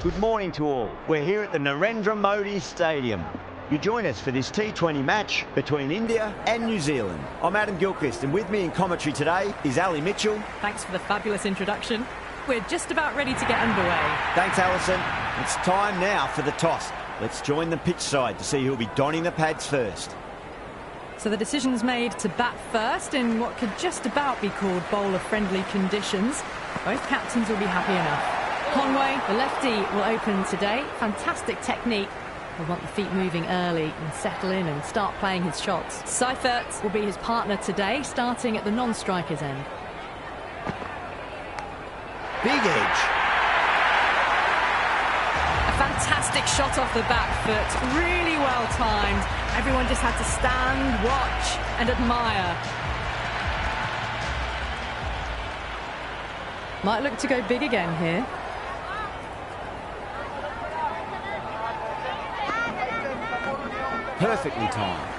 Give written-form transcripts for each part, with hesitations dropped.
Good morning to all. We're here at the Narendra Modi Stadium. You join us for this T20 match between India and New Zealand. I'm Adam Gilchrist, and with me in commentary today is Ali Mitchell. Thanks for the fabulous introduction. We're just about ready to get underway. Thanks, Alison. It's time now for the toss. Let's join the pitch side to see who'll be donning the pads first. So the decision's made to bat first in what could just about be called bowler-friendly conditions. Both captains will be happy enough. Conway, the lefty, will open today. Fantastic technique. He'll want the feet moving early and settle in and start playing his shots. Seifert will be his partner today, starting at the non-striker's end. Big edge. A fantastic shot off the back foot, really well timed. Everyone just had to stand, watch and admire. Might look to go big again here. Perfectly timed.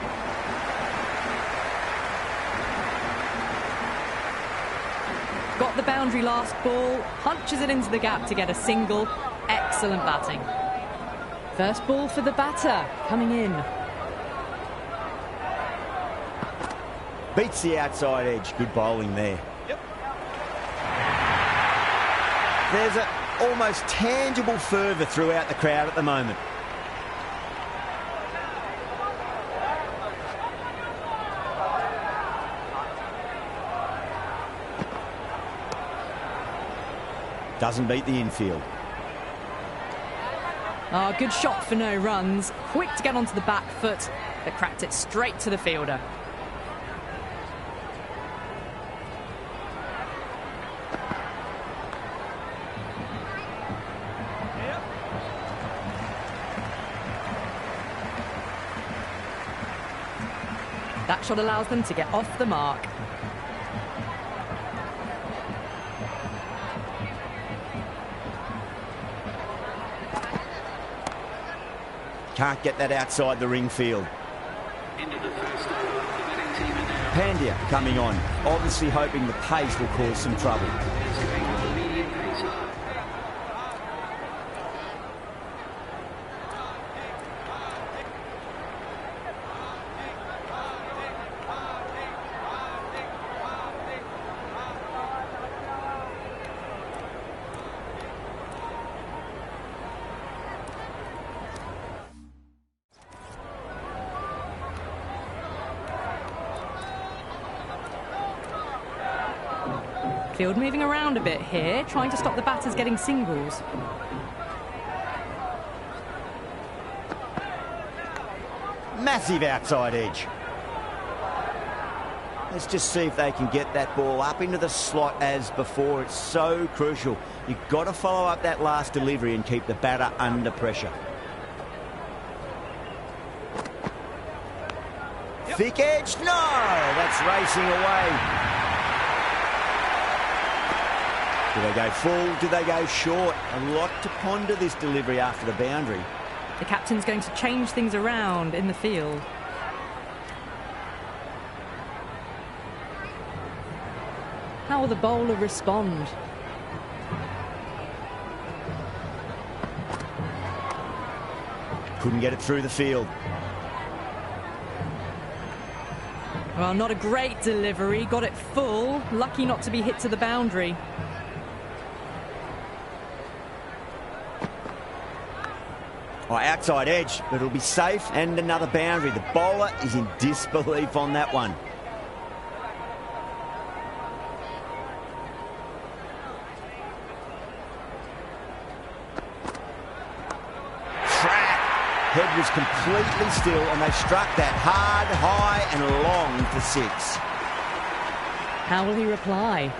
Got the boundary last ball, punches it into the gap to get a single. Excellent batting. First ball for the batter, coming in. Beats the outside edge. Good bowling there. Yep. There's an almost tangible fervour throughout the crowd at the moment. Doesn't beat the infield. Oh, good shot for no runs. Quick to get onto the back foot, but cracked it straight to the fielder. That shot allows them to get off the mark. Can't get that outside the ring field. Pandya coming on, obviously hoping the pace will cause some trouble. Field moving around a bit here, trying to stop the batters getting singles. Massive outside edge. Let's just see if they can get that ball up into the slot as before. It's so crucial. You've got to follow up that last delivery and keep the batter under pressure. Yep. Thick edge, no! That's racing away. Do they go full? Do they go short? A lot to ponder this delivery after the boundary. The captain's going to change things around in the field. How will the bowler respond? Couldn't get it through the field. Well, not a great delivery. Got it full. Lucky not to be hit to the boundary. Oh, outside edge, but it'll be safe, and another boundary. The bowler is in disbelief on that one. Track. Head was completely still, and they struck that hard, high, and long for six. How will he reply?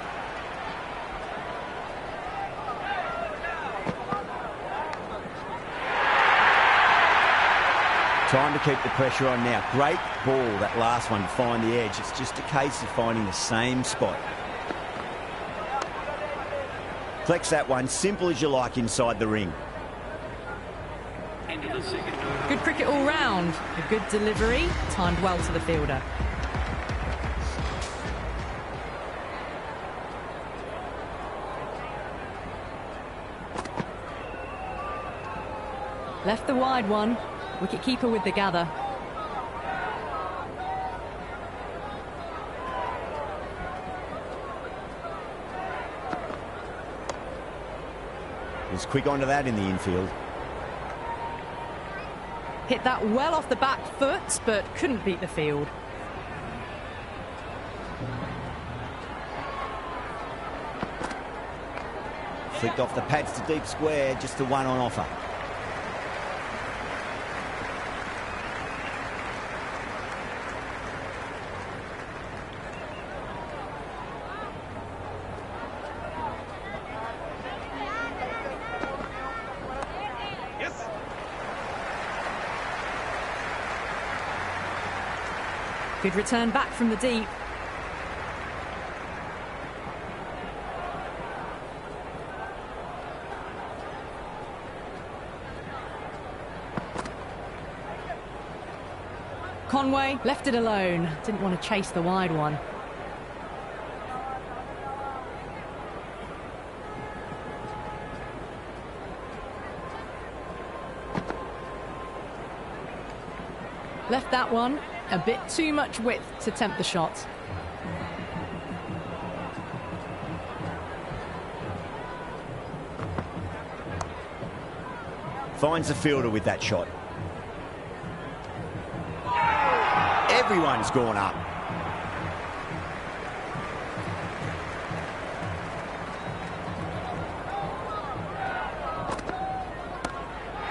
Time to keep the pressure on now. Great ball, that last one, to find the edge. It's just a case of finding the same spot. Flex that one, simple as you like, inside the ring. Good cricket all round. A good delivery, timed well to the fielder. Left the wide one. Wicket-keeper with the gather. Was quick onto that in the infield. Hit that well off the back foot, but couldn't beat the field. Flicked off the pads to deep square, just the one on offer. Good return back from the deep. Conway left it alone. Didn't want to chase the wide one. Left that one. A bit too much width to tempt the shot. Finds the fielder with that shot. Everyone's gone up.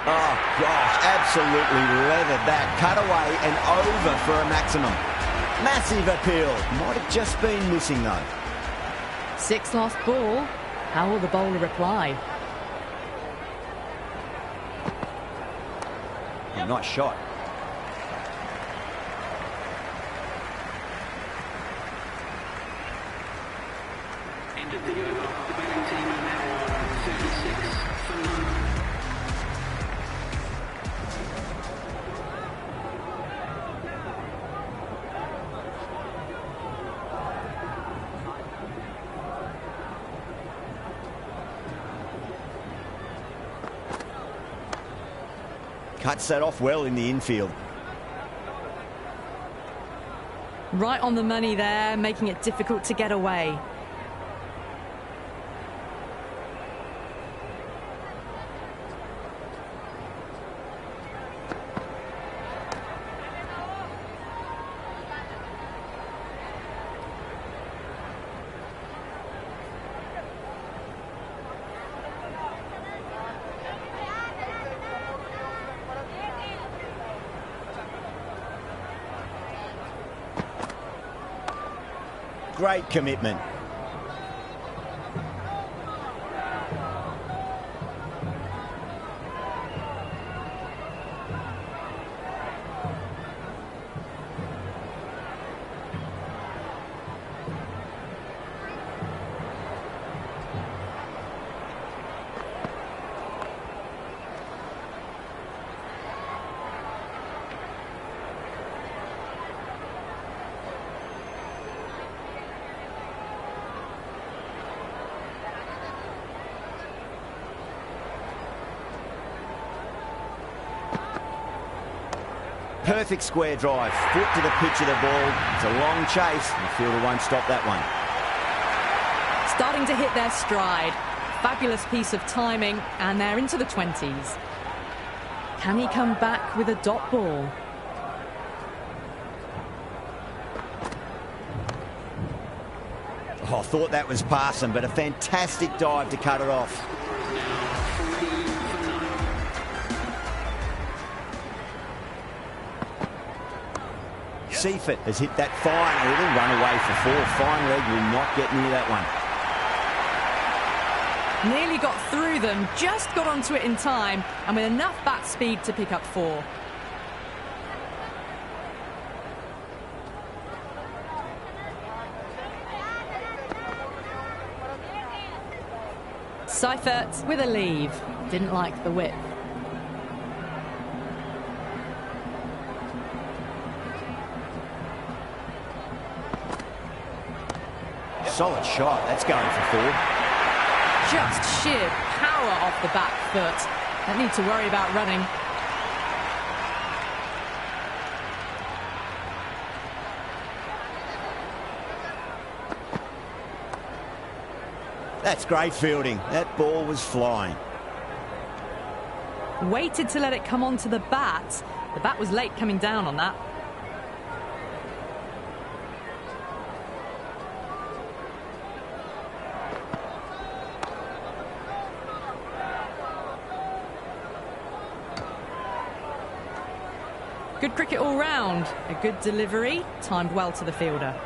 Oh, gosh, absolutely leathered that. Cut away and over for a maximum. Massive appeal. Might have just been missing, though. 6 lost ball. How will the bowler reply? Nice shot. End of the over. The batting team are now on 36 for 9. Cuts that off well in the infield. Right on the money there, making it difficult to get away. Great commitment. Perfect square drive, foot to the pitch of the ball. It's a long chase. The fielder won't stop that one. Starting to hit their stride. Fabulous piece of timing, and they're into the 20s. Can he come back with a dot ball? Oh, I thought that was passing, but a fantastic dive to cut it off. Seifert has hit that fine. It'll run away for 4. Fine leg will not get near that one. Nearly got through them, just got onto it in time, and with enough bat speed to pick up 4. Seifert with a leave. Didn't like the whip. Solid shot. That's going for 4. Just sheer power off the back foot. Don't need to worry about running. That's great fielding. That ball was flying. Waited to let it come onto the bat. The bat was late coming down on that. Good cricket all round. A good delivery, timed well to the fielder.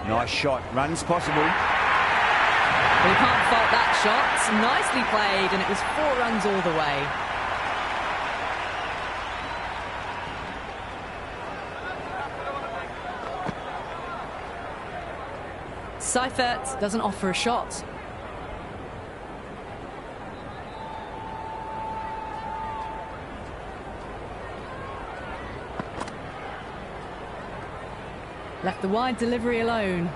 Nice shot. Runs possible. We can't fault that shot. Nicely played, and it was 4 runs all the way. Seifert doesn't offer a shot. Left the wide delivery alone.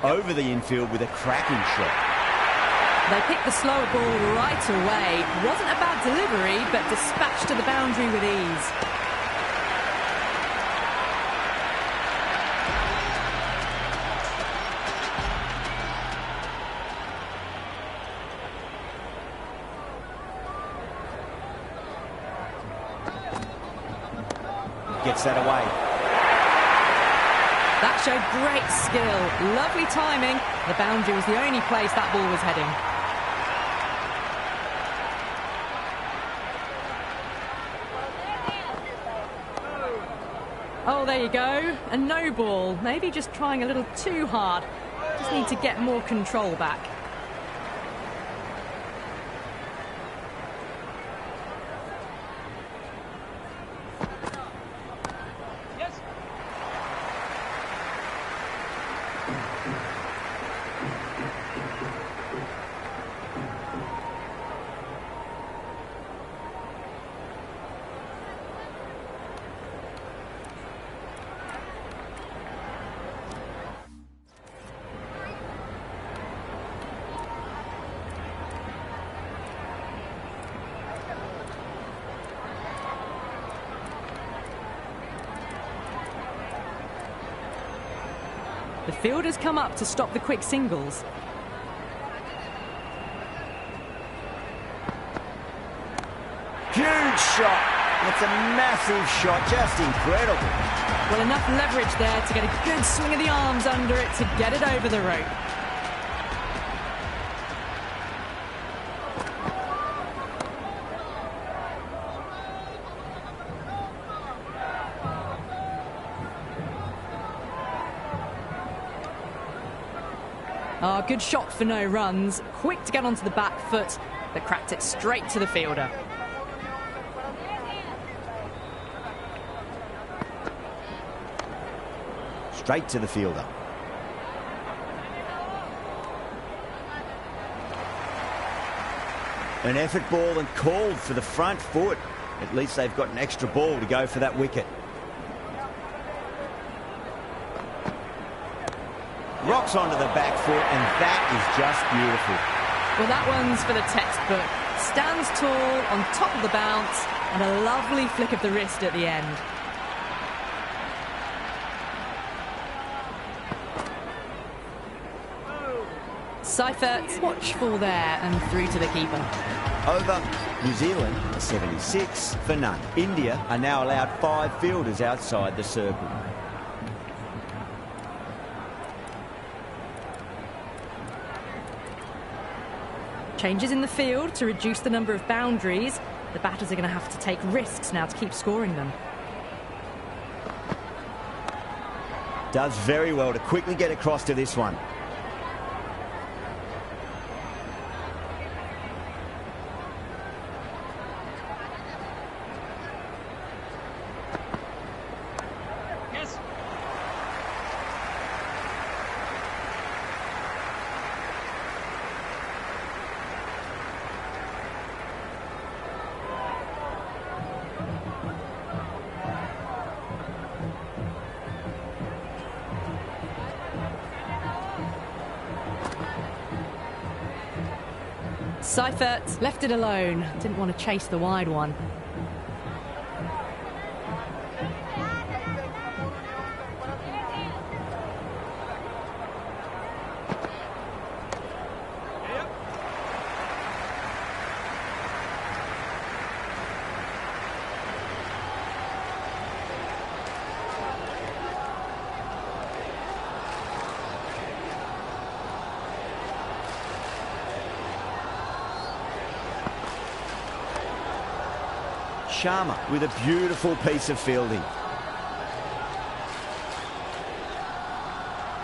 Over the infield with a cracking shot. They picked the slower ball right away. Wasn't a bad delivery, but dispatched to the boundary with ease. Gets that away. That showed great skill. Lovely timing. The boundary was the only place that ball was heading. Oh, there you go. A no ball. Maybe just trying a little too hard. Just need to get more control back. The fielders come up to stop the quick singles. Huge shot. It's a massive shot, just incredible. Well, enough leverage there to get a good swing of the arms under it to get it over the rope. Oh, good shot for no runs. Quick to get onto the back foot, but cracked it straight to the fielder. Straight to the fielder. An effort ball and called for the front foot. At least they've got an extra ball to go for that wicket. Rocks onto the back foot, and that is just beautiful. Well, that one's for the textbook. Stands tall on top of the bounce, and a lovely flick of the wrist at the end. Seifert watchful there and through to the keeper. Over. New Zealand 76 for none. India are now allowed 5 fielders outside the circle. Changes in the field to reduce the number of boundaries. The batters are going to have to take risks now to keep scoring them. Does very well to quickly get across to this one. Seifert left it alone. Didn't want to chase the wide one. Sharma with a beautiful piece of fielding.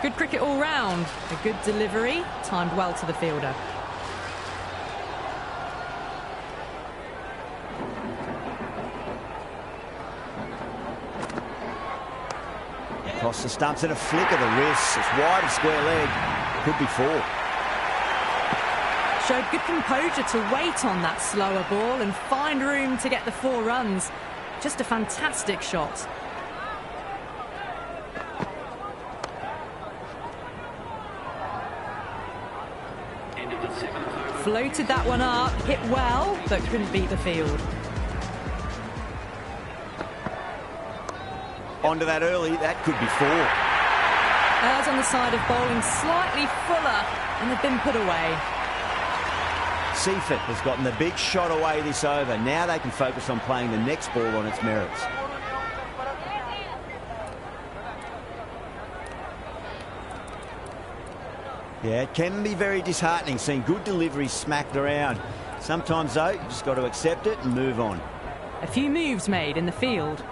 Good cricket all round. A good delivery, timed well to the fielder. Across the stumps and a flick of the wrist. It's wide of square leg. Could be 4. Showed good composure to wait on that slower ball and find room to get the 4 runs. Just a fantastic shot. End of the 7th over. Floated that one up, hit well, but couldn't beat the field. Onto that early, that could be 4. As on the side of bowling, slightly fuller, and they've been put away. Seifert has gotten the big shot away this over. Now they can focus on playing the next ball on its merits. Yeah, it can be very disheartening seeing good deliveries smacked around. Sometimes, though, you just got to accept it and move on. A few moves made in the field.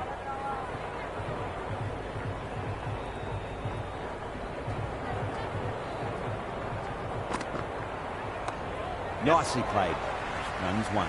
Nicely played. Runs 1.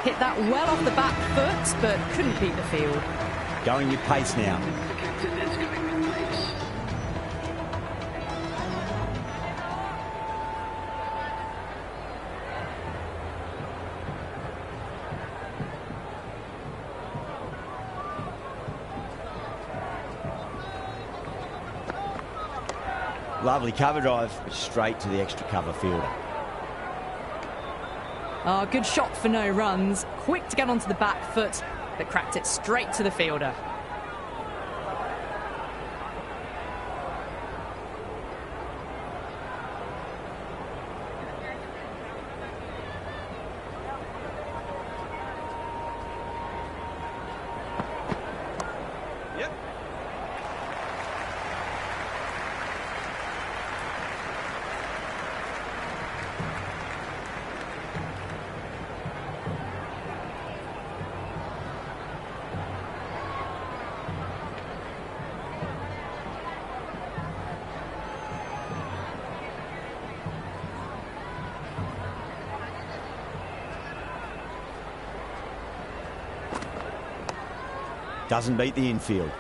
Hit that well off the back foot, but couldn't beat the field. Going with pace now. The captain is going with pace. Lovely cover drive, but straight to the extra cover fielder. Oh, good shot for no runs. Quick to get onto the back foot, but cracked it straight to the fielder. Doesn't beat the infield.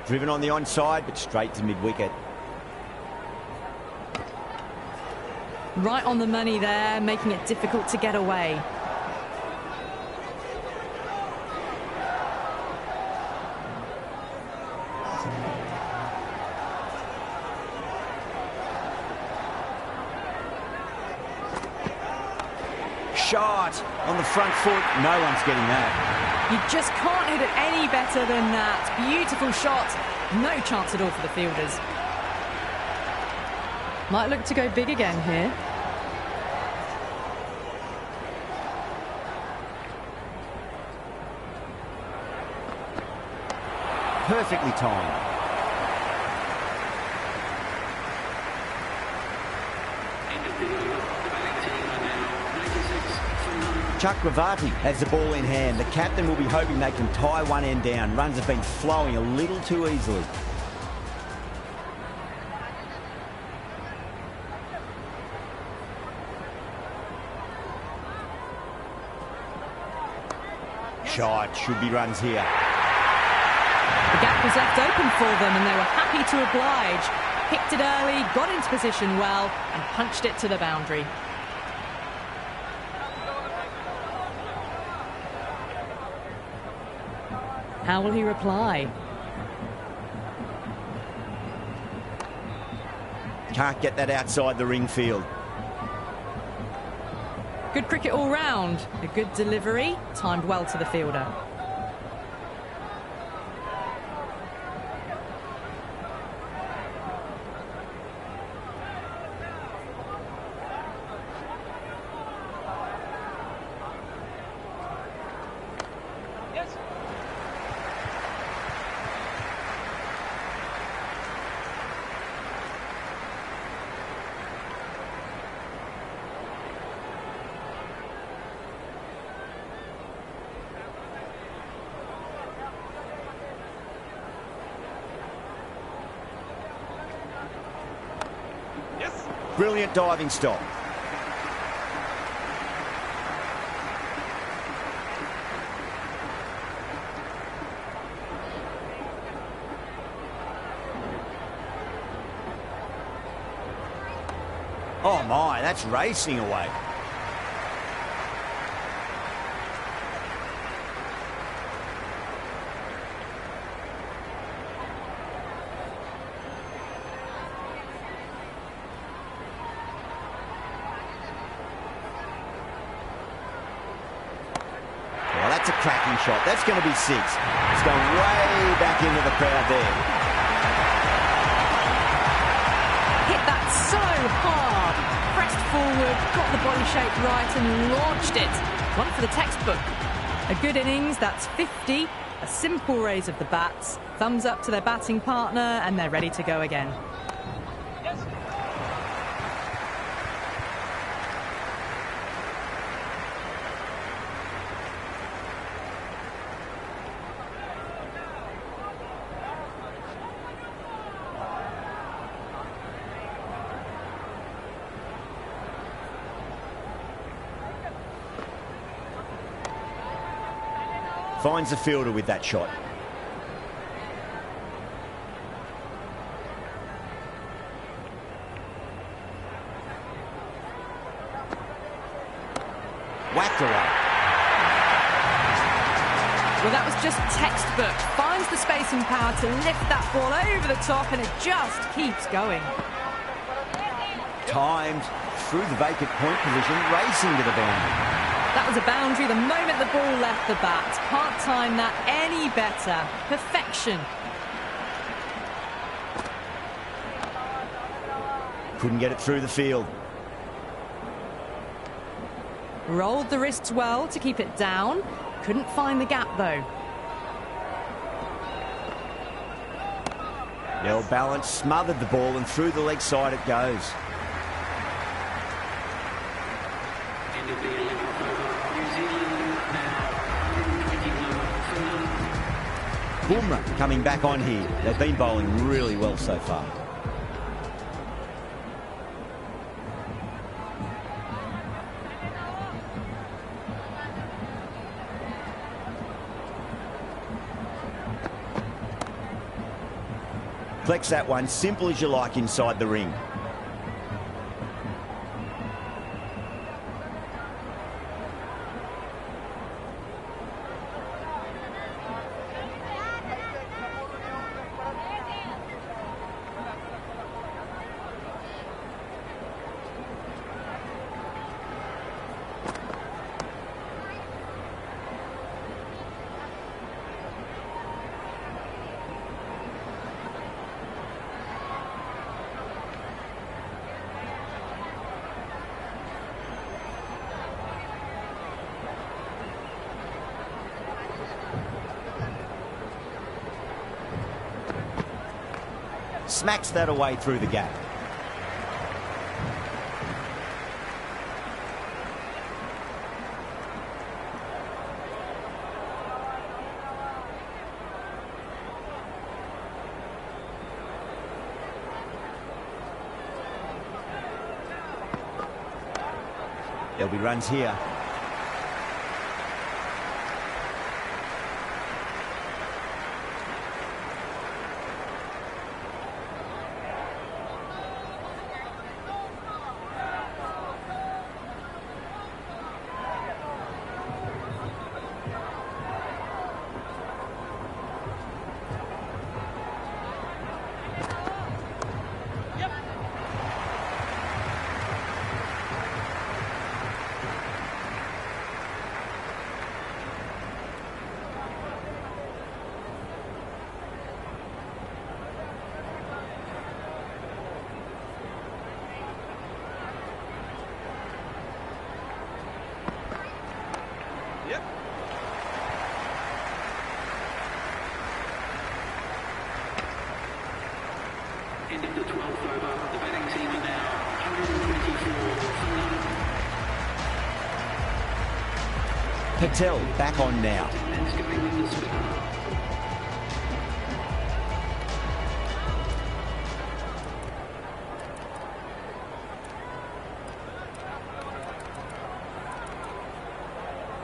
Driven on the onside, but straight to mid-wicket. Right on the money there, making it difficult to get away. Shot on the front foot. No one's getting that. You just can't hit it any better than that. Beautiful shot. No chance at all for the fielders. Might look to go big again here. Perfectly timed. Chakravarti has the ball in hand. The captain will be hoping they can tie one end down. Runs have been flowing a little too easily. Shot, should be runs here. The gap was left open for them and they were happy to oblige. Picked it early, got into position well and punched it to the boundary. How will he reply? Can't get that outside the ring field. Good cricket all round. A good delivery, timed well to the fielder. Brilliant diving stop. Oh my, that's racing away. That's a cracking shot. That's going to be 6. It's going way back into the crowd there. Hit that so hard. Pressed forward, got the body shape right and launched it. One for the textbook. A good innings, that's 50. A simple raise of the bats. Thumbs up to their batting partner and they're ready to go again. Finds the fielder with that shot. Whacked away. Well, that was just textbook. Finds the space and power to lift that ball over the top and it just keeps going. Timed through the vacant point position, racing to the boundary. That was a boundary the moment the ball left the bat. Can't time that any better. Perfection. Couldn't get it through the field. Rolled the wrists well to keep it down. Couldn't find the gap though. Well balanced, smothered the ball and through the leg side it goes. Bumrah coming back on here. They've been bowling really well so far. Flex that one, simple as you like inside the ring. Smacks that away through the gap. There'll be runs here. End of the 12th over. The batting team are now 124 for none. Patel back on now. That's going with the spinner.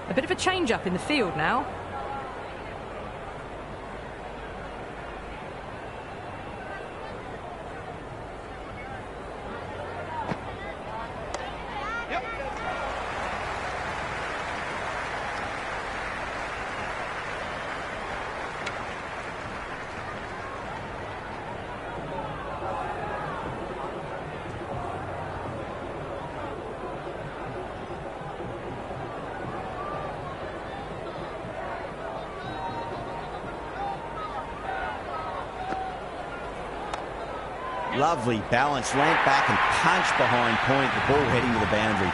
A bit of a change-up in the field now. Lovely balance, land back and punch behind point, the ball heading to the boundary.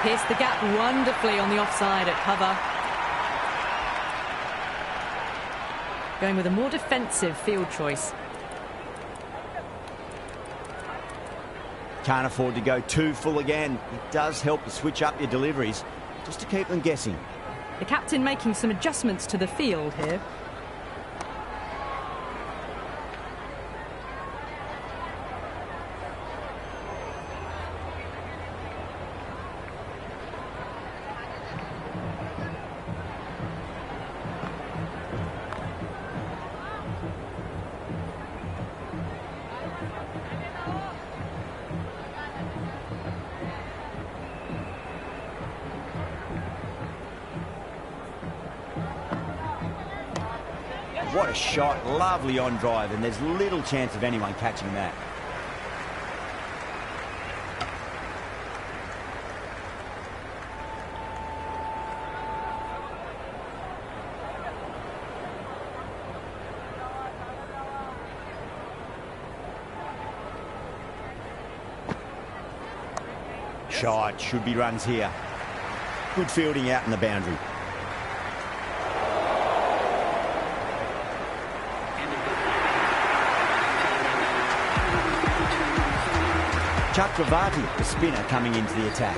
Pierced the gap wonderfully on the offside at cover. Going with a more defensive field choice. Can't afford to go too full again. It does help to switch up your deliveries, just to keep them guessing. The captain making some adjustments to the field here. What a shot, lovely on drive, and there's little chance of anyone catching that. Shot, should be runs here. Good fielding out in the boundary. Chakravarti, the spinner, coming into the attack.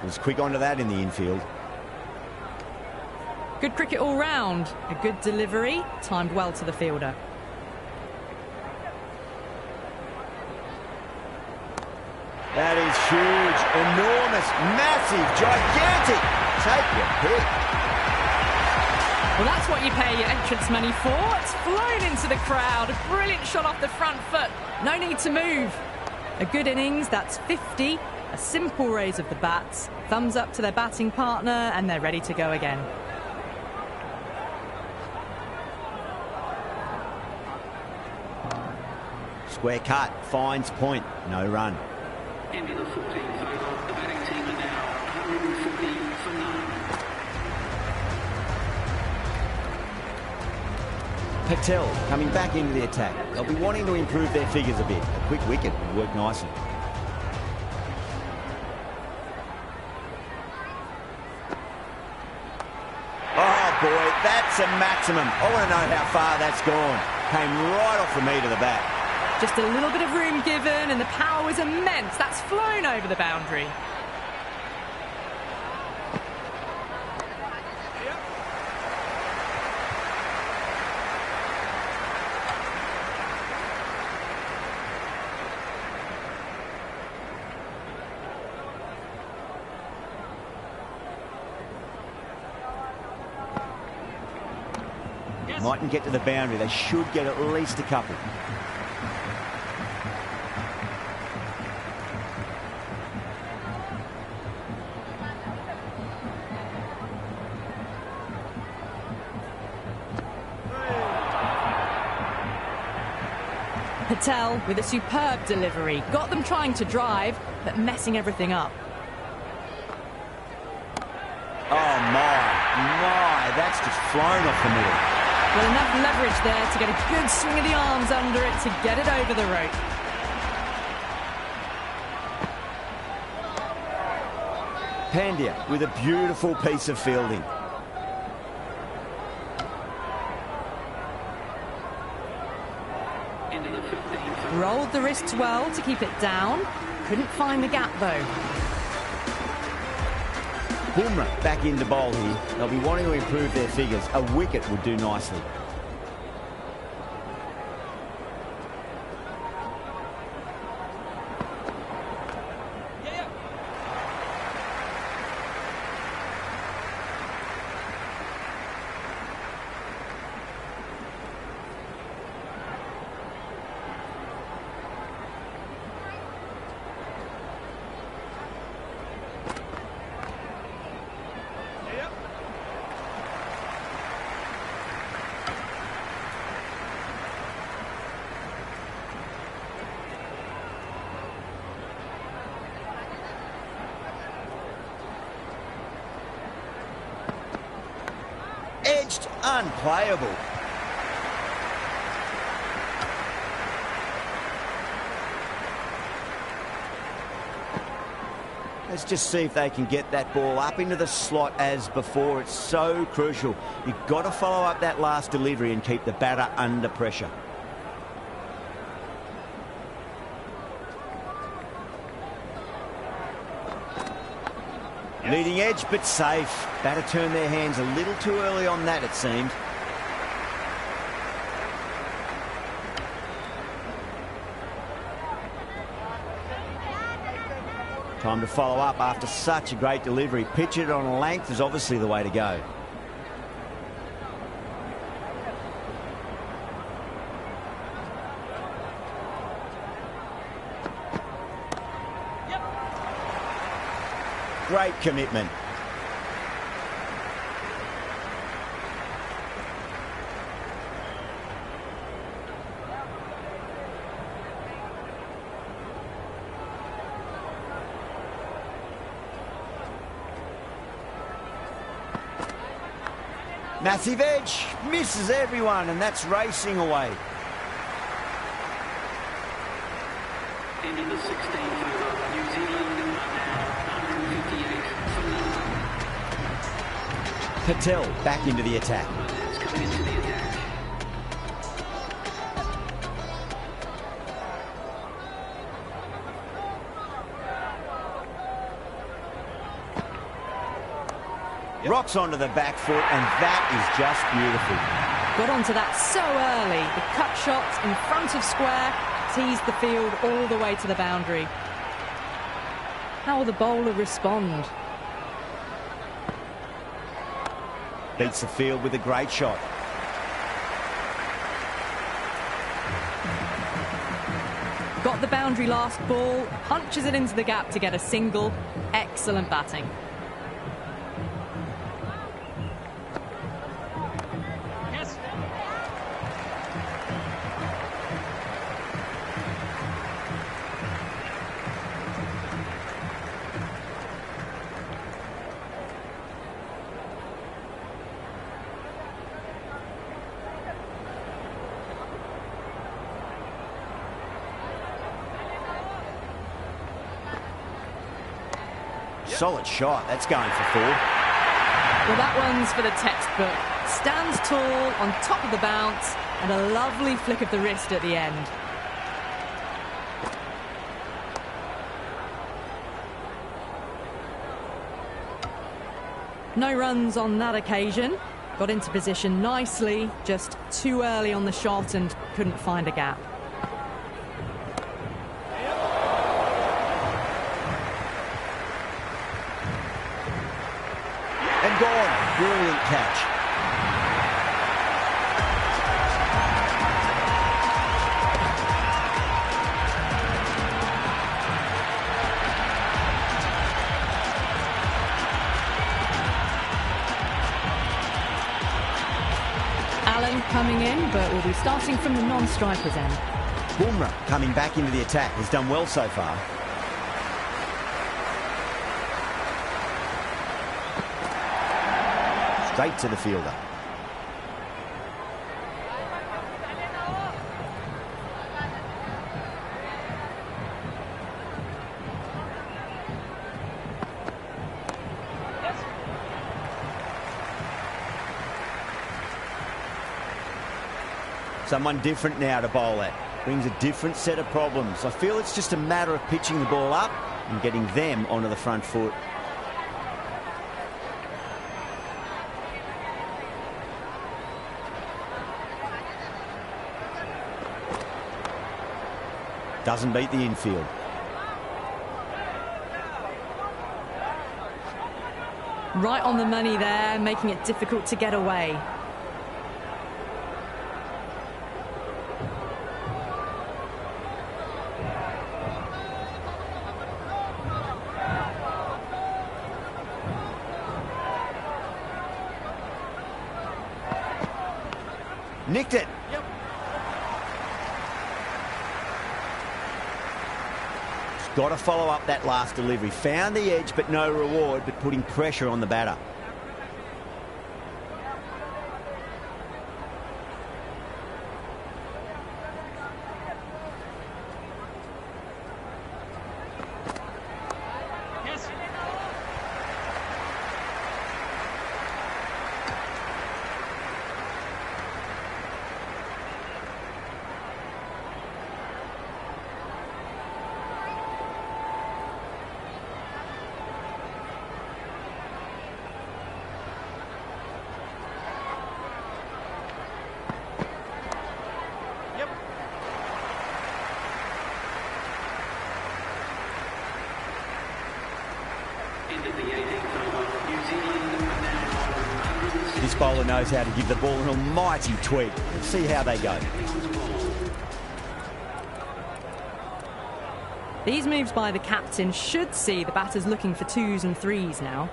Was quick onto that in the infield. Good cricket all round. A good delivery, timed well to the fielder. huge, enormous, massive, gigantic. Take your pick. Well, that's what you pay your entrance money for. It's flown into the crowd. A brilliant shot off the front foot. No need to move. A good innings, that's 50. A simple raise of the bats. Thumbs up to their batting partner, and they're ready to go again. Square cut, finds point, no run. Into the 14th over. The batting team are now 140 for none. Patel coming back into the attack. They'll be wanting to improve their figures a bit. A quick wicket would work nicely. Oh boy, that's a maximum. I want to know how far that's gone. Came right off the meat of the bat. Just a little bit of room given, and the power was immense. That's flown over the boundary. Mightn't get to the boundary. They should get at least a couple. Patel with a superb delivery. Got them trying to drive, but messing everything up. Oh my, that's just flown off the middle. Well, enough leverage there to get a good swing of the arms under it to get it over the rope. Pandya with a beautiful piece of fielding. Into the 15th. Rolled the wrists well to keep it down. Couldn't find the gap, though. Bumrah back into bowl here. They'll be wanting to improve their figures. A wicket would do nicely. Edged, unplayable. Let's just see if they can get that ball up into the slot as before. It's so crucial. You've got to follow up that last delivery and keep the batter under pressure. Leading edge, but safe. Batter turned their hands a little too early on that, it seemed. Time to follow up after such a great delivery. Pitch it on length is obviously the way to go. Great commitment. Massive edge, misses everyone, and that's racing away. Into the 16th over. New Zealand are now 158 for none. Patel back into the attack. That's coming into the attack. Rocks onto the back foot, and that is just beautiful. Got onto that so early. The cut shot in front of square teased the field all the way to the boundary. How will the bowler respond? Beats the field with a great shot. Got the boundary last ball, punches it into the gap to get a single. Excellent batting. Solid shot. That's going for 4. Well, that one's for the textbook. Stands tall, on top of the bounce, and a lovely flick of the wrist at the end. No runs on that occasion. Got into position nicely, just too early on the shot and couldn't find a gap. And gone. Brilliant catch. Allen coming in, but will be starting from the non-striker's end. Bumrah coming back into the attack has done well so far. Straight to the fielder. Someone different now to bowl at. Brings a different set of problems. I feel it's just a matter of pitching the ball up and getting them onto the front foot. Doesn't beat the infield. Right on the money there, making it difficult to get away. Nicked it. Yep. Got to follow up that last delivery. Found the edge, but no reward, but putting pressure on the batter. Yes. This bowler knows how to give the ball an almighty tweak. Let's see how they go. These moves by the captain should see the batters looking for 2s and 3s now.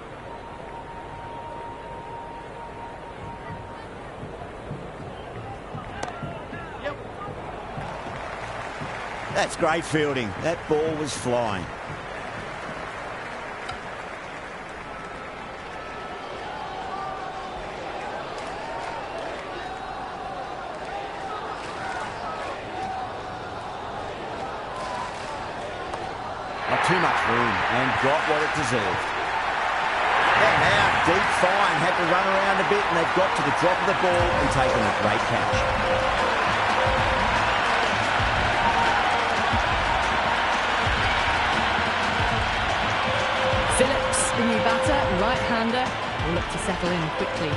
That's great fielding. That ball was flying. Not too much room, and got what it deserved. And out, deep fine, had to run around a bit, and they've got to the drop of the ball and taken a great catch. Phillips, the new batter, right-hander, will look to settle in quickly.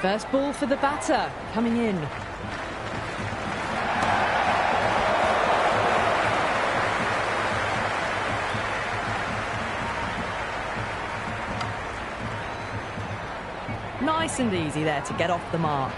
First ball for the batter, coming in. Nice and easy there to get off the mark.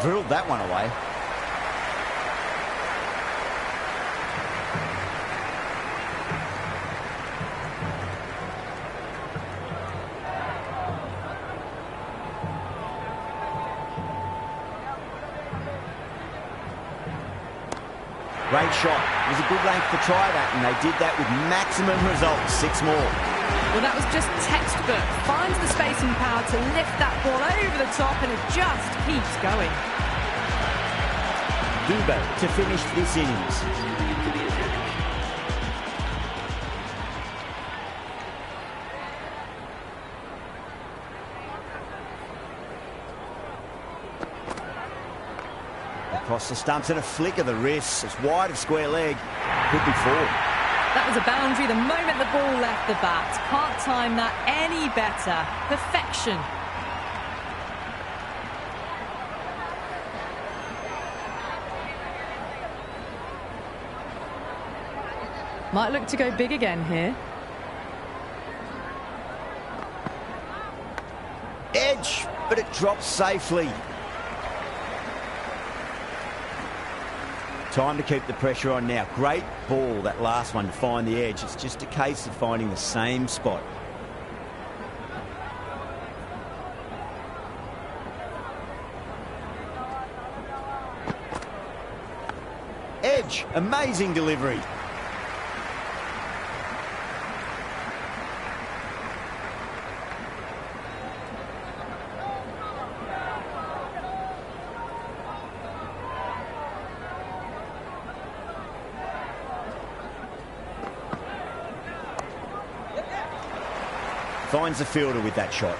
Drilled that one away. Great shot. It was a good length to try that, and they did that with maximum results. 6 more. Well, that was just textbook. Finds the space and power to lift that ball over the top, and it just keeps going. Dubé to finish this innings. Across the stumps and a flick of the wrists. It's wide of square leg. Could be 4. That was a boundary the moment the ball left the bat. Can't time that any better. Perfection. Might look to go big again here. Edge, but it drops safely. Time to keep the pressure on now. Great ball, that last one, to find the edge. It's just a case of finding the same spot. Edge, amazing delivery. Finds the fielder with that shot.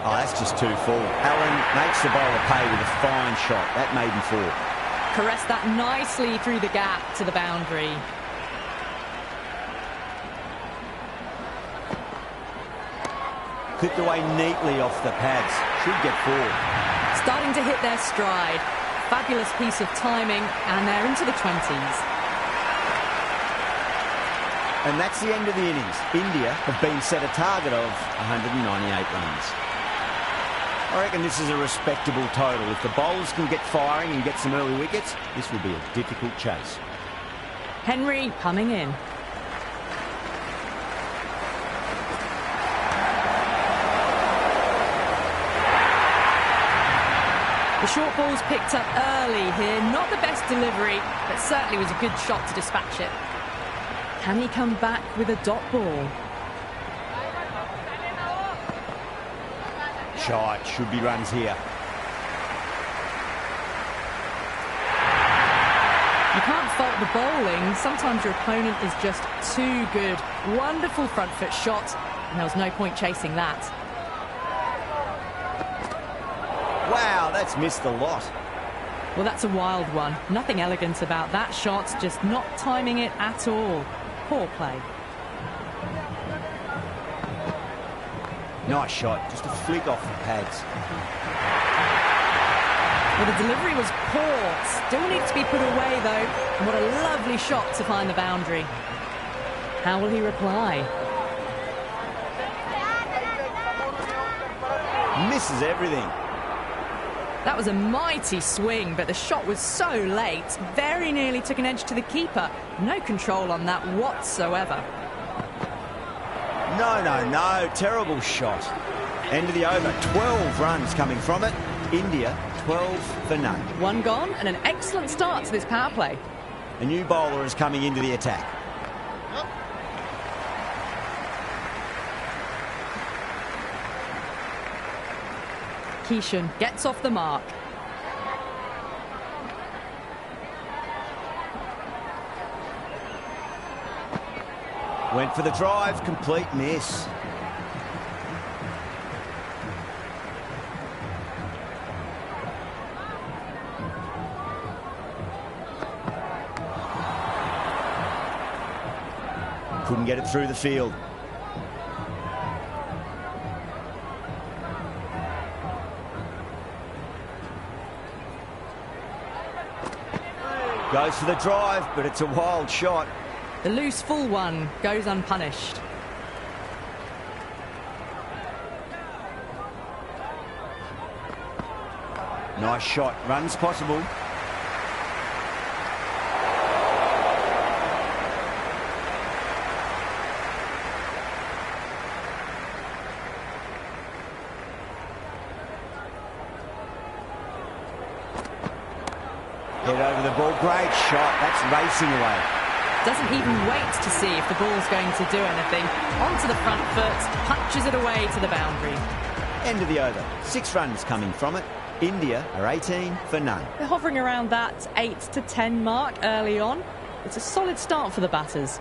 Oh, that's just too full. Allen makes the bowler pay with a fine shot. That made him 4. Caressed that nicely through the gap to the boundary. Clipped away neatly off the pads. Should get 4. Starting to hit their stride. Fabulous piece of timing, and they're into the 20s. And that's the end of the innings. India have been set a target of 198 runs. I reckon this is a respectable total. If the bowlers can get firing and get some early wickets, this will be a difficult chase. Henry coming in. The short ball's picked up early here. Not the best delivery, but certainly was a good shot to dispatch it. Can he come back with a dot ball? Shot. Should be runs here. You can't fault the bowling. Sometimes your opponent is just too good. Wonderful front foot shot, and there was no point chasing that. Wow, that's missed a lot. Well, that's a wild one. Nothing elegant about that shot, just not timing it at all. Poor play. Nice shot, just a flick off the pads. Well, the delivery was poor. Still needs to be put away, though. And what a lovely shot to find the boundary. How will he reply? Misses everything. That was a mighty swing, but the shot was so late. Very nearly took an edge to the keeper. No control on that whatsoever. No. Terrible shot. End of the over. 12 runs coming from it. India, 12 for none. One gone, and an excellent start to this power play. A new bowler is coming into the attack. execution. Gets off the mark. Went for the drive, complete miss. Couldn't get it through the field. Goes for the drive, but it's a wild shot. The loose full one goes unpunished. Nice shot. Runs possible. Head over the ball. Great shot. That's racing away. Doesn't even wait to see if the ball's going to do anything. Onto the front foot, punches it away to the boundary. End of the over. 6 runs coming from it. India are 18 for none. They're hovering around that 8 to 10 mark early on. It's a solid start for the batters.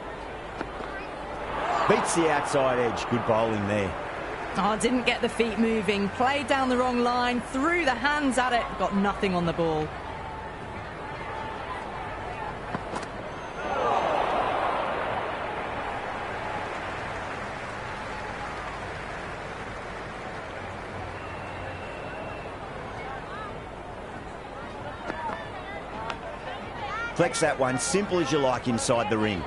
Beats the outside edge. Good bowling there. Oh, didn't get the feet moving. Played down the wrong line. Threw the hands at it. Got nothing on the ball. Flex that one, simple as you like inside the ring.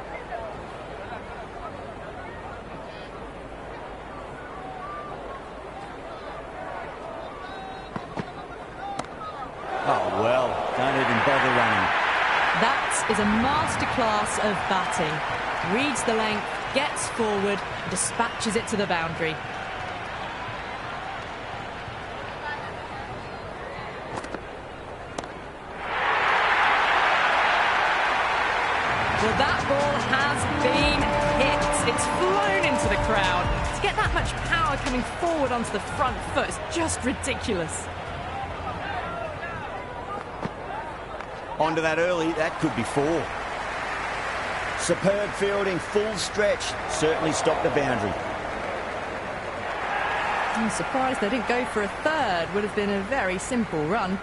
Oh, well, don't even bother running. That is a masterclass of batting. Reads the length, gets forward, dispatches it to the boundary. Well, that ball has been hit. It's flown into the crowd. To get that much power coming forward onto the front foot is just ridiculous. Onto that early, that could be 4. Superb fielding, full stretch. Certainly stopped the boundary. I'm surprised they didn't go for a third. Would have been a very simple run.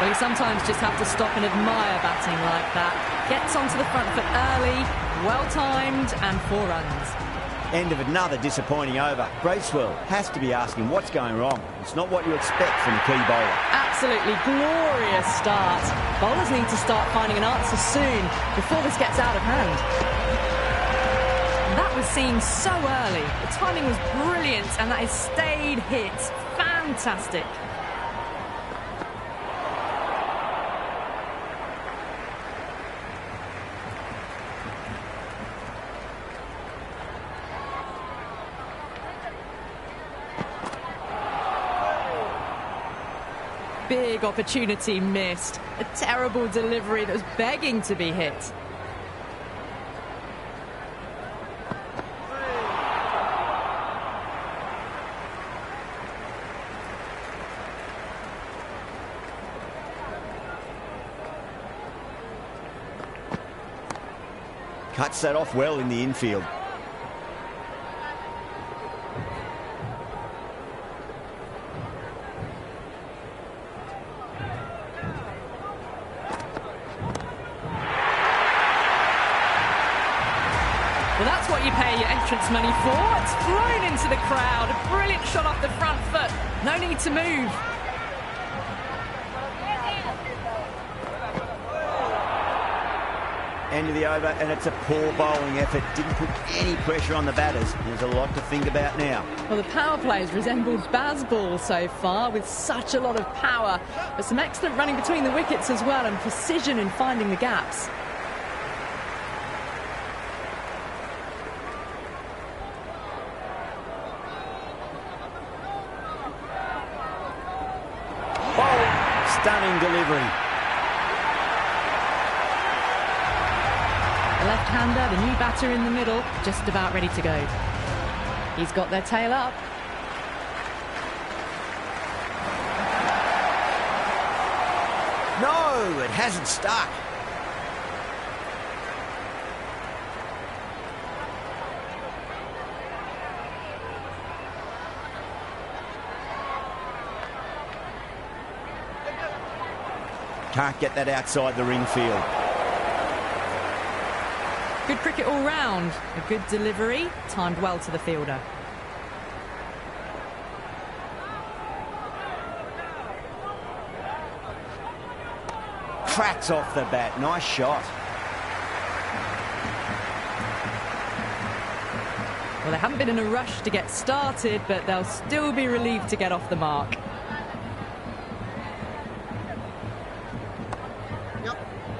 Well, you sometimes just have to stop and admire batting like that. Gets onto the front foot early, well-timed, and 4 runs. End of another disappointing over. Bracewell has to be asking what's going wrong. It's not what you expect from a key bowler. Absolutely glorious start. Bowlers need to start finding an answer soon before this gets out of hand. That was seen so early. The timing was brilliant, and that is stayed hit. Fantastic. Big opportunity missed. A terrible delivery that was begging to be hit. Cuts that off well in the infield. Well, that's what you pay your entrance money for. It's flown into the crowd. A brilliant shot off the front foot. No need to move. End of the over, and it's a poor bowling effort. Didn't put any pressure on the batters. There's a lot to think about now. Well, the power play has resembled Bazball so far, with such a lot of power. But some excellent running between the wickets as well, and precision in finding the gaps. Stunning delivery. The left-hander, the new batter in the middle, just about ready to go. He's got their tail up. No, it hasn't stuck. Can't get that outside the ring field. Good cricket all round. A good delivery, timed well to the fielder. Cracks off the bat. Nice shot. Well, they haven't been in a rush to get started, but they'll still be relieved to get off the mark.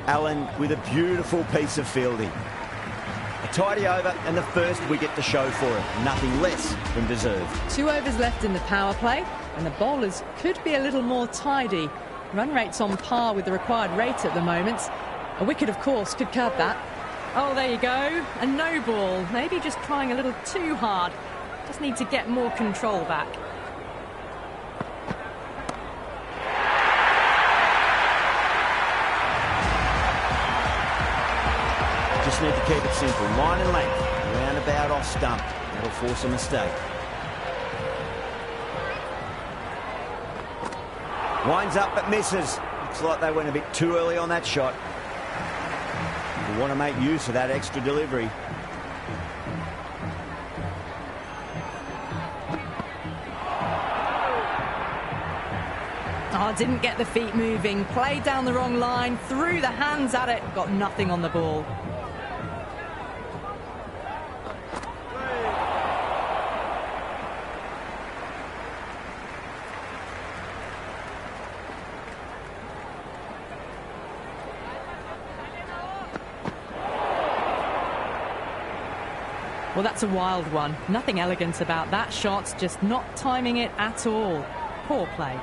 Allen with a beautiful piece of fielding. A tidy over and the first wicket to show for it. Nothing less than deserved. 2 overs left in the power play, and the bowlers could be a little more tidy. Run rate's on par with the required rate at the moment. A wicket, of course, could curb that. Oh, there you go. A no ball. Maybe just trying a little too hard. Just need to get more control back. Just need to keep it simple. Line and length. Roundabout off stump. That'll force a mistake. Winds up but misses. Looks like they went a bit too early on that shot. We want to make use of that extra delivery. Oh, didn't get the feet moving. Played down the wrong line. Threw the hands at it. Got nothing on the ball. Well, that's a wild one. Nothing elegant about that shot, just not timing it at all. Poor play.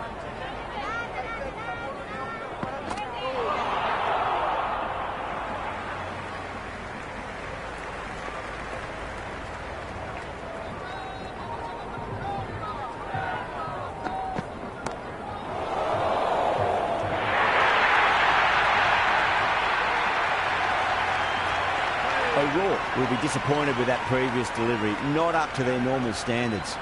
O'Rourke will be disappointed with that previous delivery, not up to their normal standards.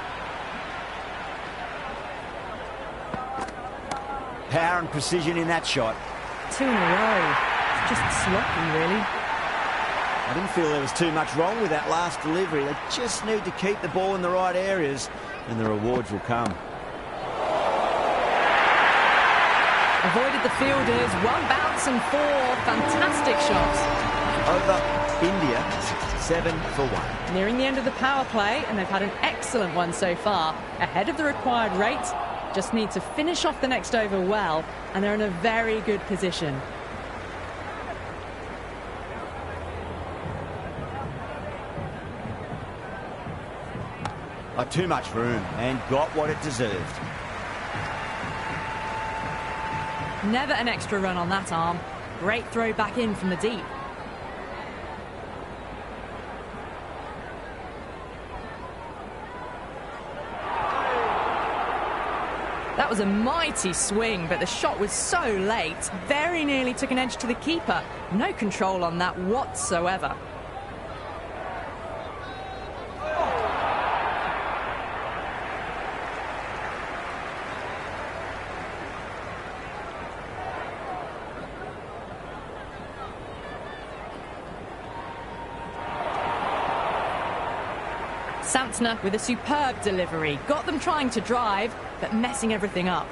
Power and precision in that shot. 2 in a row. Just sloppy, really. I didn't feel there was too much wrong with that last delivery. They just need to keep the ball in the right areas and the rewards will come. Avoided the fielders, 1 bounce and 4. Fantastic shots. Over India, 67 for 1. Nearing the end of the power play, and they've had an excellent one so far. Ahead of the required rate, just need to finish off the next over well, and they're in a very good position. Too much room, and got what it deserved. Never an extra run on that arm. Great throw back in from the deep. That was a mighty swing, but the shot was so late. Very nearly took an edge to the keeper. No control on that whatsoever. Santner with a superb delivery. Got them trying to drive, but messing everything up.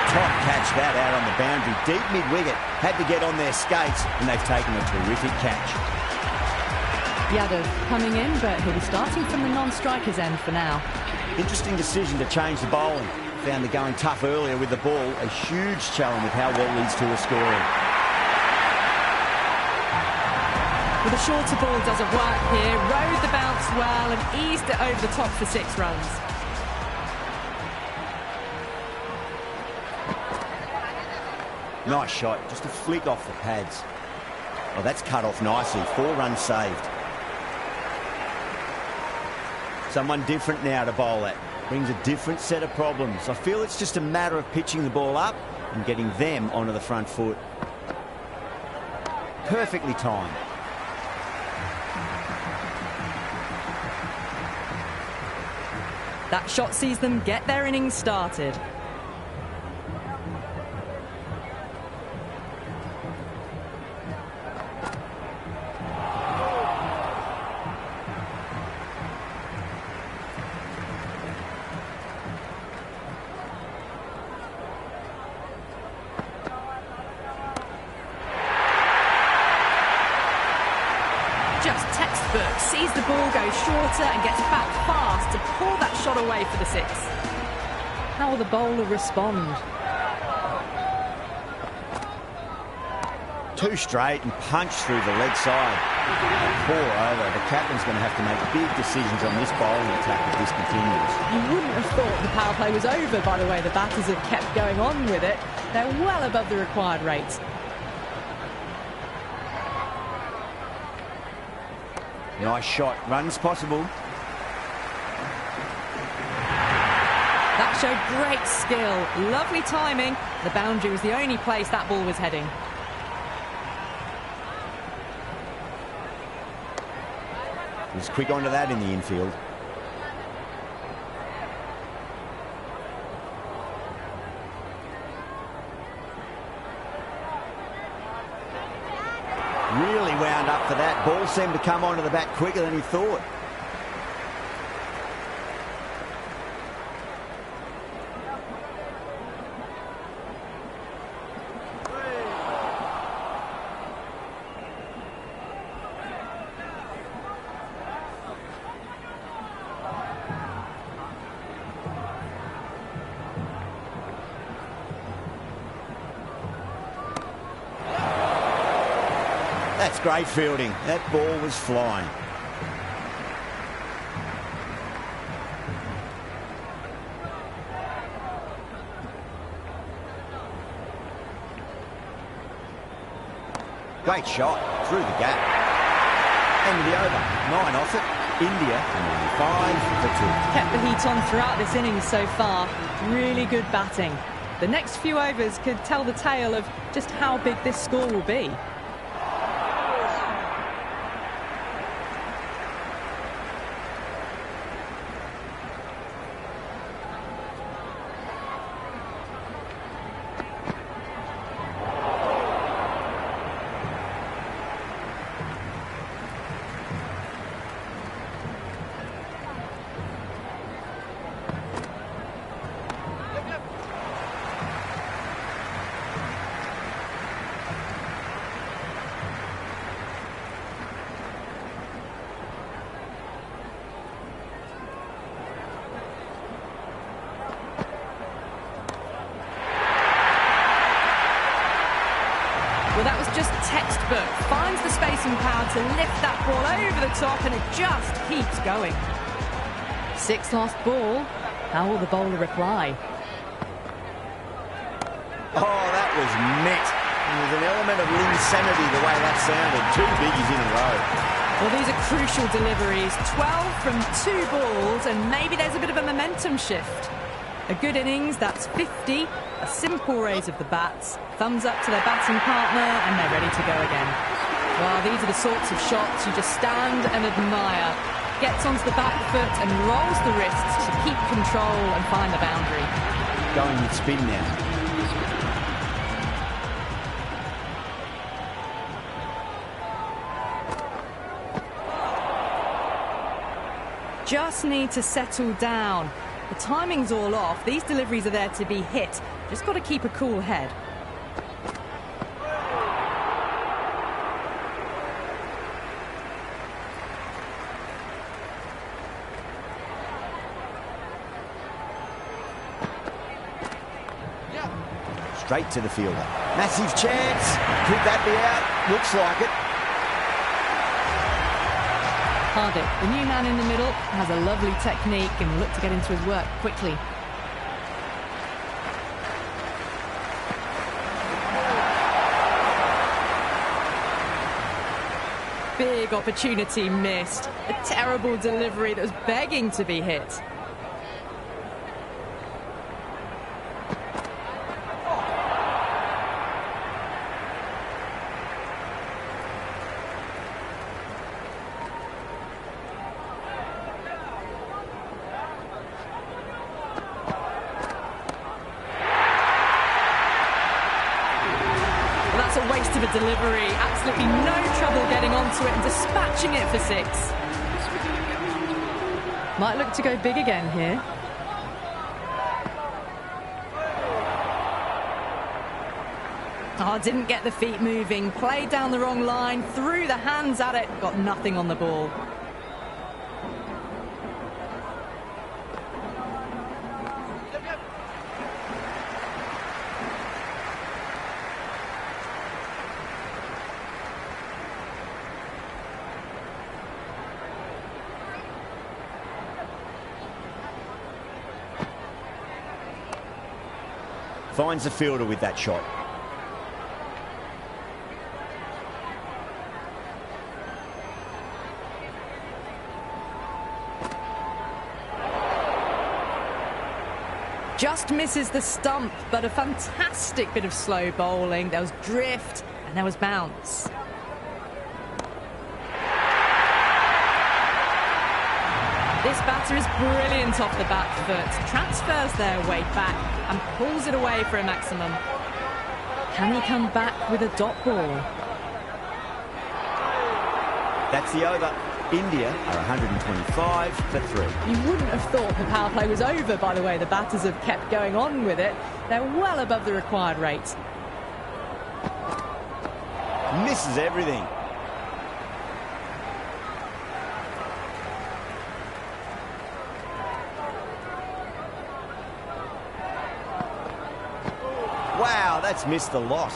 Top catch that out on the boundary. Deep mid-wicket. Had to get on their skates, and they've taken a terrific catch. Yadav coming in, but he'll be starting from the non-strikers end for now. Interesting decision to change the bowling. Found the going tough earlier with the ball. A huge challenge with how well these two are scoring. Well, the shorter ball doesn't work here. Rode the bounce well and eased it over the top for 6 runs. Nice shot, just a flick off the pads. Oh, that's cut off nicely. 4 runs saved. Someone different now to bowl at. Brings a different set of problems. I feel it's just a matter of pitching the ball up and getting them onto the front foot. Perfectly timed. That shot sees them get their innings started. Just textbook, sees the ball go shorter and gets back fast to pull that shot away for the 6. How will the bowler respond? 2 straight and punch through the leg side. Poor over. The captain's going to have to make big decisions on this bowling attack if this continues. You wouldn't have thought the power play was over by the way the batters have kept going on with it. They're well above the required rate. Nice shot. Runs possible. That showed great skill. Lovely timing. The boundary was the only place that ball was heading. He's quick onto that in the infield. Really wound up for that. Ball seemed to come onto the bat quicker than he thought. That's great fielding. That ball was flying. Great shot through the gap. End of the over. 9 off it. India only 5 for 2. Kept the heat on throughout this innings so far. Really good batting. The next few overs could tell the tale of just how big this score will be. Well, that was just textbook. Finds the spacing power to lift that ball over the top, and it just keeps going. 6 last ball. How will the bowler reply? Oh, that was met. There was an element of insanity the way that sounded. 2 biggies in a row. Well, these are crucial deliveries. 12 from 2 balls, and maybe there's a bit of a momentum shift. A good innings, that's 50. A simple raise of the bats. Thumbs up to their batting partner, and they're ready to go again. Well, these are the sorts of shots you just stand and admire. Gets onto the back foot and rolls the wrists to keep control and find the boundary. Going with spin now. Just need to settle down. The timing's all off. These deliveries are there to be hit. Just got to keep a cool head. Straight to the fielder. Massive chance. Could that be out? Looks like it. Hardik, the new man in the middle, has a lovely technique and will look to get into his work quickly. big opportunity missed. A terrible delivery that was begging to be hit. That's a waste of a delivery. Absolutely no trouble getting onto it and dispatching it for 6. Might look to go big again here. Oh, didn't get the feet moving. Played down the wrong line. Threw the hands at it. Got nothing on the ball. Finds the fielder with that shot. Just misses the stump, but a fantastic bit of slow bowling. There was drift and there was bounce. This batter is brilliant off the back foot, transfers their weight back and pulls it away for a maximum. Can he come back with a dot ball? That's the over. India are 125 for 3. You wouldn't have thought the power play was over by the way the batters have kept going on with it. They're well above the required rate. Misses everything. Wow, that's missed a lot.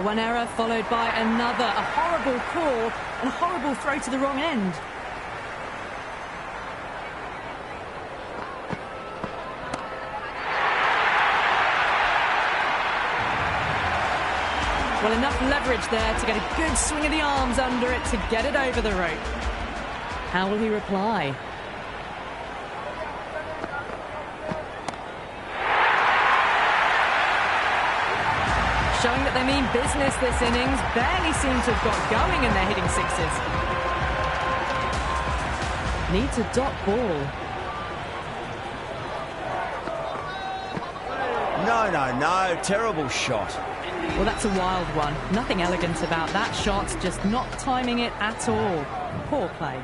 One error followed by another. A horrible call and a horrible throw to the wrong end. Well, enough leverage there to get a good swing of the arms under it to get it over the rope. How will he reply? Showing that they mean business this innings. Barely seem to have got going and they're hitting 6s. Needs a dot ball. No. Terrible shot. Well, that's a wild one. Nothing elegant about that shot. Just not timing it at all. Poor play.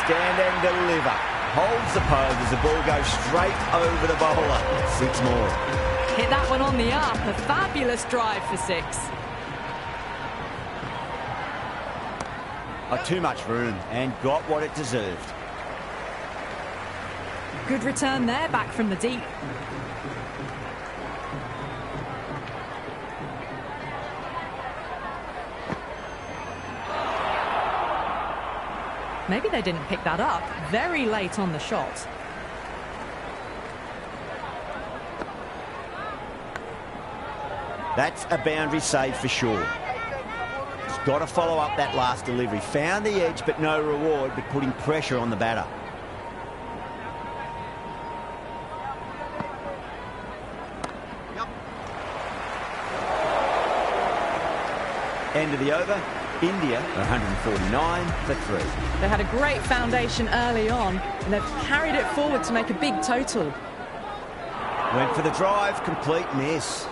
Stand and deliver. Holds the pose as the ball goes straight over the bowler. 6 more. Hit that one on the up. A fabulous drive for 6. Too much room and got what it deserved. Good return there, back from the deep. Maybe they didn't pick that up. Very late on the shot. That's a boundary save for sure. He's got to follow up that last delivery. Found the edge, but no reward, but putting pressure on the batter. End of the over. India 149 for 3. They had a great foundation early on, and they've carried it forward to make a big total. Went for the drive, complete miss.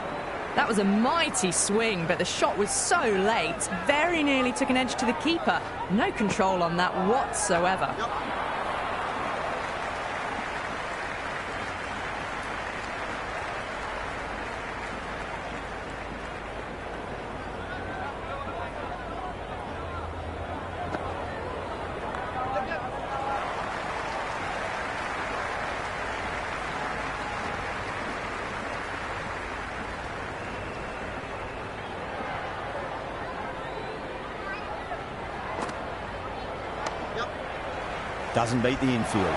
That was a mighty swing, but the shot was so late. Very nearly took an edge to the keeper. No control on that whatsoever. Doesn't beat the infield.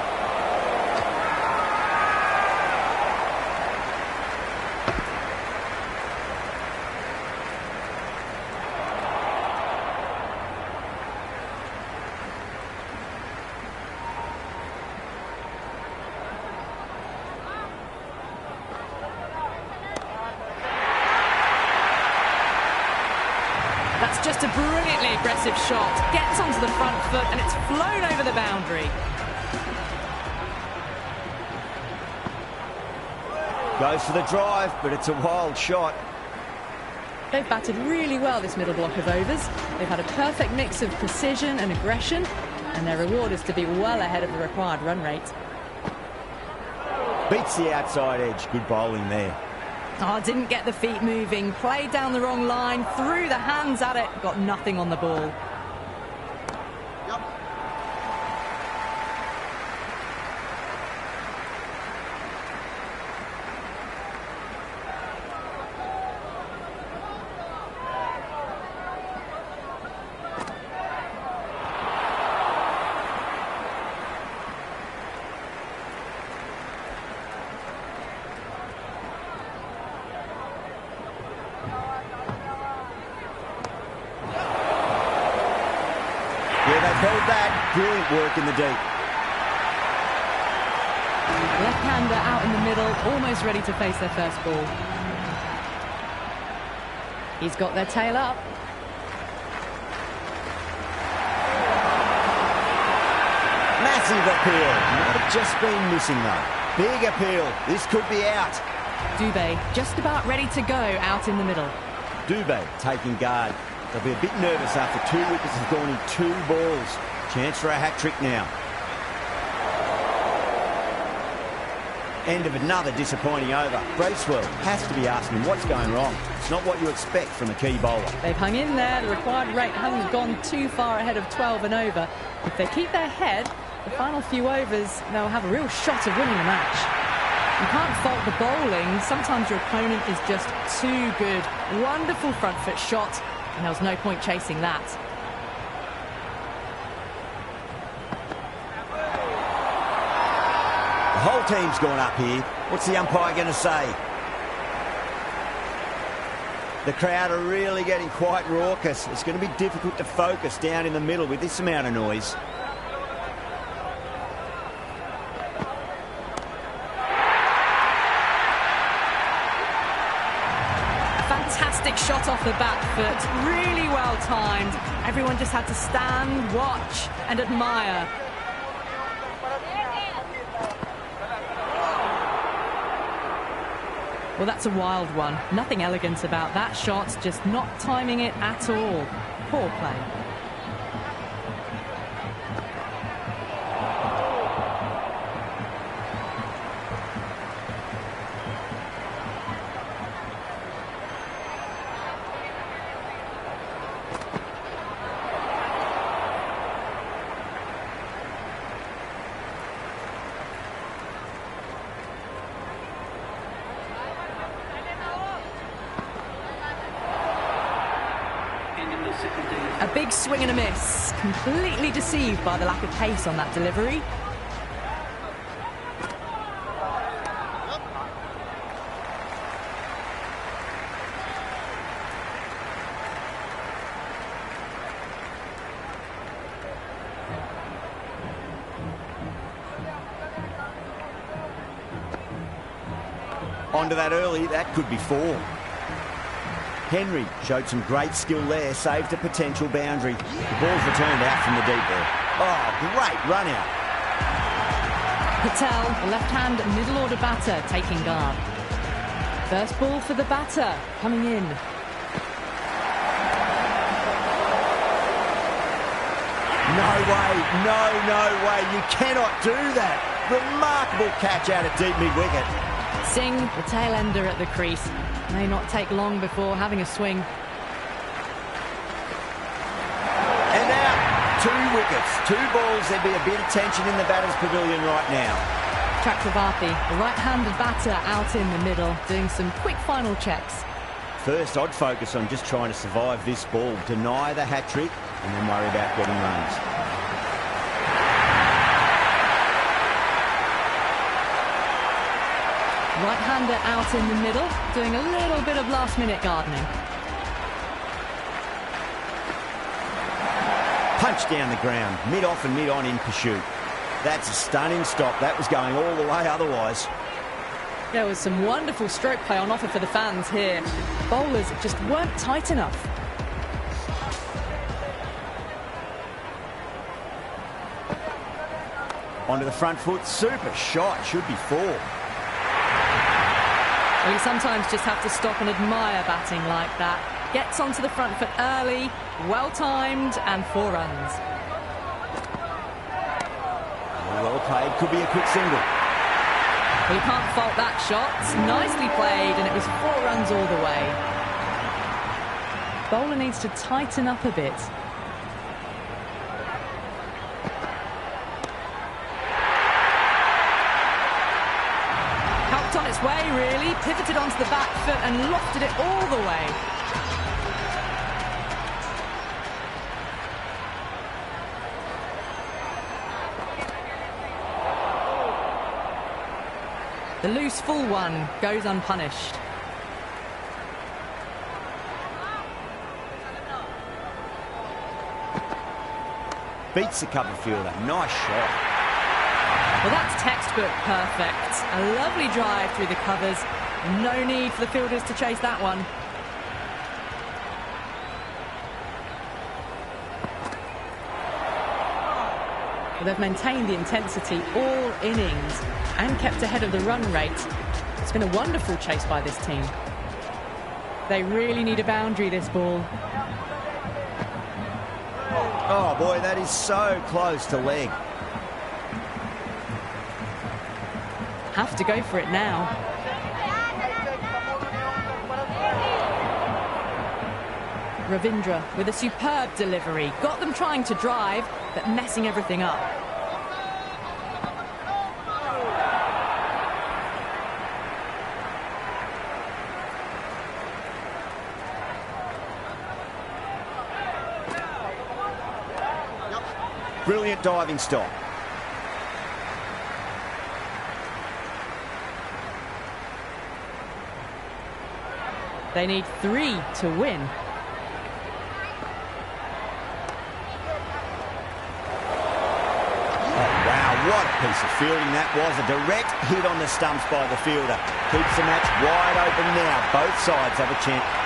That's just a brilliantly aggressive shot. Gets onto the front foot and it's flown over the boundary. Goes for the drive, but it's a wild shot. They've batted really well this middle block of overs. They've had a perfect mix of precision and aggression, and their reward is to be well ahead of the required run rate. Beats the outside edge. Good bowling there. Oh, didn't get the feet moving. Played down the wrong line, threw the hands at it, got nothing on the ball. Held that. Brilliant work in the deep. Left-hander out in the middle, almost ready to face their first ball. He's got their tail up. Massive appeal. Might have just been missing though. Big appeal. This could be out. Dubé just about ready to go out in the middle. Dubé taking guard. They'll be a bit nervous after 2 wickets have gone in 2 balls. Chance for a hat-trick now. End of another disappointing over. Bracewell has to be asking what's going wrong. It's not what you expect from a key bowler. They've hung in there. The required rate hasn't gone too far ahead of 12 and over. If they keep their head, the final few overs, they'll have a real shot of winning the match. You can't fault the bowling. Sometimes your opponent is just too good. Wonderful front foot shot. And there was no point chasing that. The whole team's gone up here. What's the umpire going to say? The crowd are really getting quite raucous. It's going to be difficult to focus down in the middle with this amount of noise. Fantastic shot off the back foot, really well timed. Everyone just had to stand, watch and admire. Well, that's a wild one. Nothing elegant about that shot, just not timing it at all. Poor play. A big swing and a miss. Completely deceived by the lack of pace on that delivery. Onto that early, that could be 4. Henry showed some great skill there, saved a potential boundary. The ball's returned out from the deep ball. Oh, great run out. Patel, the left-hand middle order batter, taking guard. First ball for the batter, coming in. No way, no way, you cannot do that. Remarkable catch out of deep mid-wicket. Singh, the tail ender at the crease. May not take long before having a swing. And out, 2 wickets, 2 balls. There'd be a bit of tension in the batter's pavilion right now. Chakravarthy, the right-handed batter, out in the middle, doing some quick final checks. First, I'd focus on just trying to survive this ball, deny the hat-trick, and then worry about getting runs. Right-hander out in the middle, doing a little bit of last-minute gardening. Punch down the ground, mid-off and mid-on in pursuit. That's a stunning stop. That was going all the way otherwise. There was some wonderful stroke play on offer for the fans here. Bowlers just weren't tight enough. Onto the front foot, super shot, should be 4. Well, you sometimes just have to stop and admire batting like that. Gets onto the front foot early, well-timed, and 4 runs. Well played, could be a quick single. Well, you can't fault that shot. Nicely played, and it was 4 runs all the way. Bowler needs to tighten up a bit. Helped on its way, really. Pivoted onto the back foot and lofted it all the way. The loose full one goes unpunished. Beats the cover fielder, nice shot. Well, that's textbook perfect. A lovely drive through the covers. No need for the fielders to chase that one. Well, they've maintained the intensity all innings and kept ahead of the run rate. It's been a wonderful chase by this team. They really need a boundary, this ball. Oh boy, that is so close to leg. Have to go for it now. Ravindra with a superb delivery. Got them trying to drive, but messing everything up. Brilliant diving stop. They need 3 to win. What a piece of fielding that was. A direct hit on the stumps by the fielder. Keeps the match wide open now. Both sides have a chance.